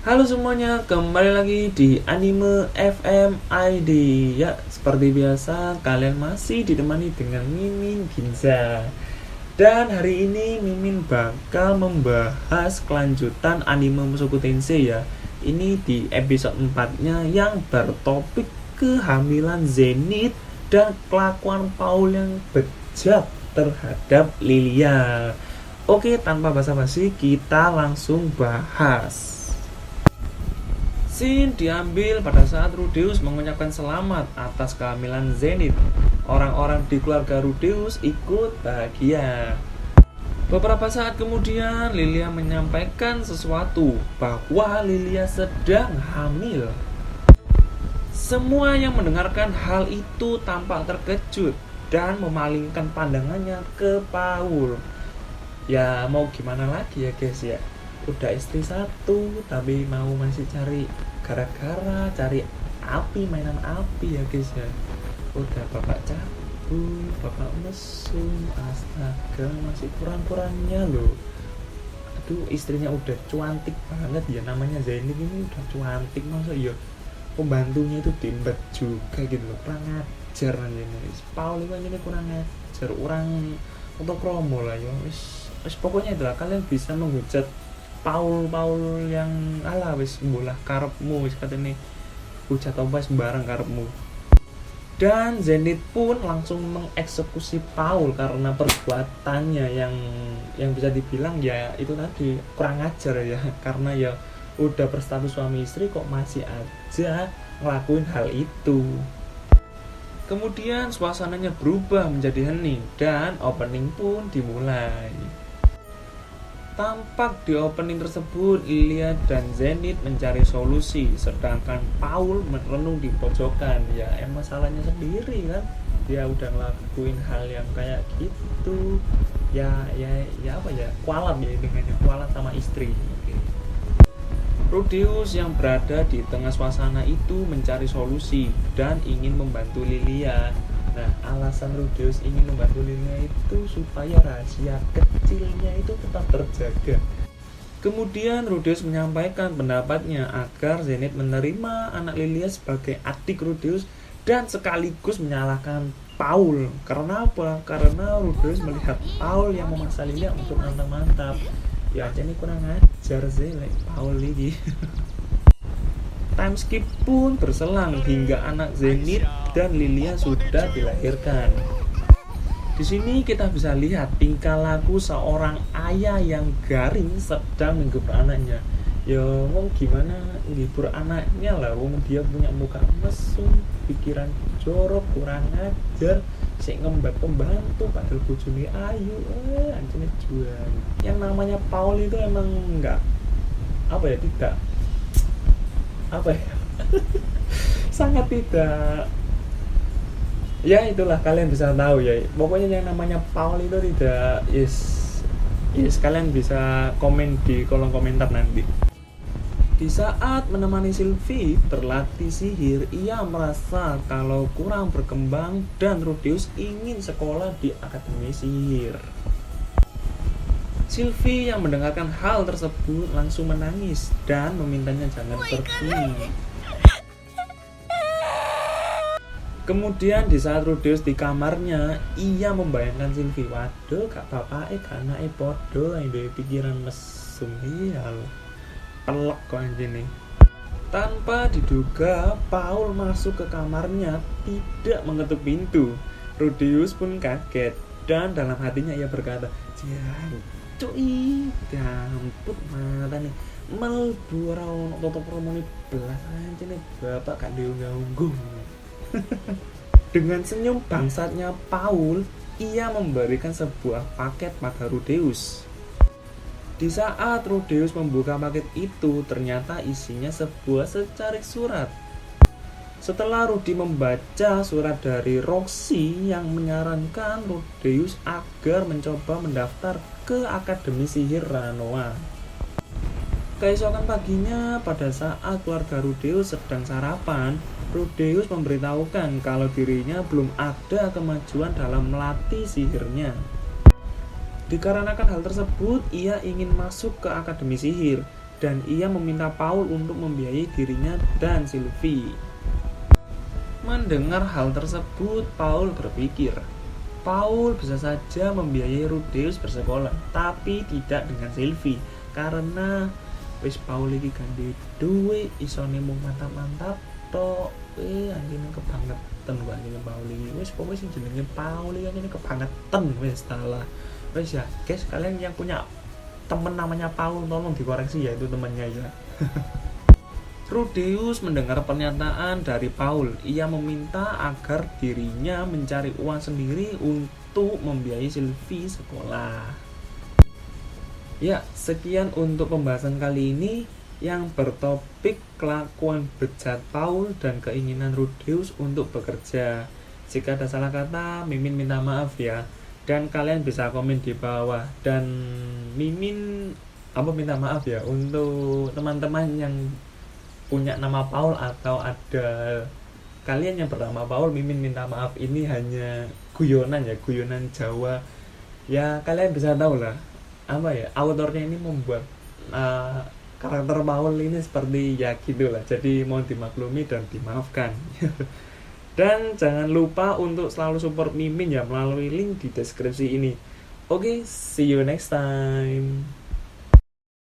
Halo semuanya, kembali lagi di Anime FM ID. Ya, seperti biasa kalian masih ditemani dengan Mimin Ginza. Dan hari ini Mimin bakal membahas kelanjutan anime Mushoku Tensei ya. Ini di episode 4-nya yang bertopik kehamilan Zenith dan kelakuan Paul yang bejat terhadap Lilia. Oke, tanpa basa-basi kita langsung bahas. Scene diambil pada saat Rudeus mengucapkan selamat atas kehamilan Zenith. Orang-orang di keluarga Rudeus ikut bahagia. Beberapa saat kemudian, Lilia menyampaikan sesuatu bahwa Lilia sedang hamil. Semua yang mendengarkan hal itu tampak terkejut dan memalingkan pandangannya ke Paul. Ya mau gimana lagi ya guys ya. Udah istri satu tapi mau masih cari gara-gara, cari api, mainan api ya guys ya. Udah bapak cabul, bapak mesum, astaga masih kurang-kurangnya loh. Aduh, istrinya udah cuantik banget ya, namanya Zenith ini udah cuantik, masa ya pembantunya itu diembet juga gitu loh. Kurang ajar aja nih Paul ini kurang ajar, orang untuk promo lah ya. Wis pokoknya itulah, kalian bisa menghujat Paul yang ala wis bolah karepmu, wis katanya hujat apa sembarang karepmu. Dan Zenith pun langsung mengeksekusi Paul karena perbuatannya yang bisa dibilang ya itu tadi kurang ajar ya, karena ya udah berstatus suami istri kok masih aja ngelakuin hal itu. Kemudian suasananya berubah menjadi hening dan opening pun dimulai. Tampak di opening tersebut Lilia dan Zenith mencari solusi, sedangkan Paul merenung di pojokan. Ya emang salahnya sendiri kan, dia udah ngelakuin hal yang kayak gitu. Ya apa ya, kualat ya dengannya, kualat sama istri. Oke. Rudeus yang berada di tengah suasana itu mencari solusi dan ingin membantu Lilia. Nah, alasan Rudeus ingin membantu Lilia itu supaya rahasia kecilnya itu tetap terjaga. Kemudian Rudeus menyampaikan pendapatnya agar Zenith menerima anak Lilia sebagai adik Rudeus dan sekaligus menyalahkan Paul. Karena apa? Karena Rudeus melihat Paul yang memaksa Lilia untuk mantap-mantap. Ya, ini kurang ajar sih Paul ini. Time skip pun berselang hingga anak Zenith dan Lilia sudah dilahirkan. Di sini kita bisa lihat tingkah laku seorang ayah yang garing sedang menghibur anaknya. Ya mau gimana menghibur anaknya lah, wong dia punya muka mesum, pikiran jorok, kurang ajar, sik ngembat pembantu padahal bojone ayu, anjene jual. Yang namanya Paul itu emang enggak tidak sangat tidak, ya itulah kalian bisa tahu ya, pokoknya yang namanya Paul itu tidak kalian bisa komen di kolom komentar nanti. Di saat menemani Sylvie berlatih sihir, ia merasa kalau kurang berkembang dan Rudeus ingin sekolah di akademi sihir. Sylvie yang mendengarkan hal tersebut langsung menangis dan memintanya jangan pergi. Kemudian di saat Rudeus di kamarnya, ia membayangkan Sylvie, waduh gak bapake gak anake podo ae pikiran mesum iya lho. Pelek kok anjene. Tanpa diduga, Paul masuk ke kamarnya tidak mengetuk pintu. Rudeus pun kaget dan dalam hatinya ia berkata, cuy, gamput mata nih melbu ora ono tutup romone belas aja nih bapak gak diunggah-ungguh. Dengan senyum bangsatnya Paul, ia memberikan sebuah paket pada Rudeus. Di saat Rudeus membuka paket itu, ternyata isinya sebuah secarik surat. Setelah Rudy membaca surat dari Roxy yang menyarankan Rudeus agar mencoba mendaftar ke Akademi Sihir Ranoa. Keesokan paginya, pada saat keluarga Rudeus sedang sarapan, Rudeus memberitahukan kalau dirinya belum ada kemajuan dalam melatih sihirnya. Dikarenakan hal tersebut, ia ingin masuk ke Akademi Sihir dan ia meminta Paul untuk membiayai dirinya dan Sylvie. Mendengar hal tersebut, Paul berpikir, Paul bisa saja membiayai Rudeus bersekolah, tapi tidak dengan Sylvie, karena wis Paul iki gandhe duwe isone mung mantap-mantap tok. Anjene kebangetan kok anjene Paul iki. Wis pokoke sing jenenge Paul iki anjene kebangetan wis salah. Wis ya, guys, kalian yang punya temen namanya Paul tolong dikoreksi ya, itu temannya ya. Rudeus mendengar pernyataan dari Paul. Ia meminta agar dirinya mencari uang sendiri untuk membiayai Sylvie sekolah. Ya, sekian untuk pembahasan kali ini yang bertopik kelakuan bejat Paul dan keinginan Rudeus untuk bekerja. Jika ada salah kata, Mimin minta maaf ya. Dan kalian bisa komen di bawah. Dan Mimin minta maaf ya untuk teman-teman yang punya nama Paul atau ada kalian yang bernama Paul. Mimin minta maaf, ini hanya guyonan ya, guyonan Jawa ya, kalian bisa tahu lah autornya ini membuat karakter Paul ini seperti ya gitulah, jadi mohon dimaklumi dan dimaafkan. Dan jangan lupa untuk selalu support Mimin ya melalui link di deskripsi ini. Oke, see you next time.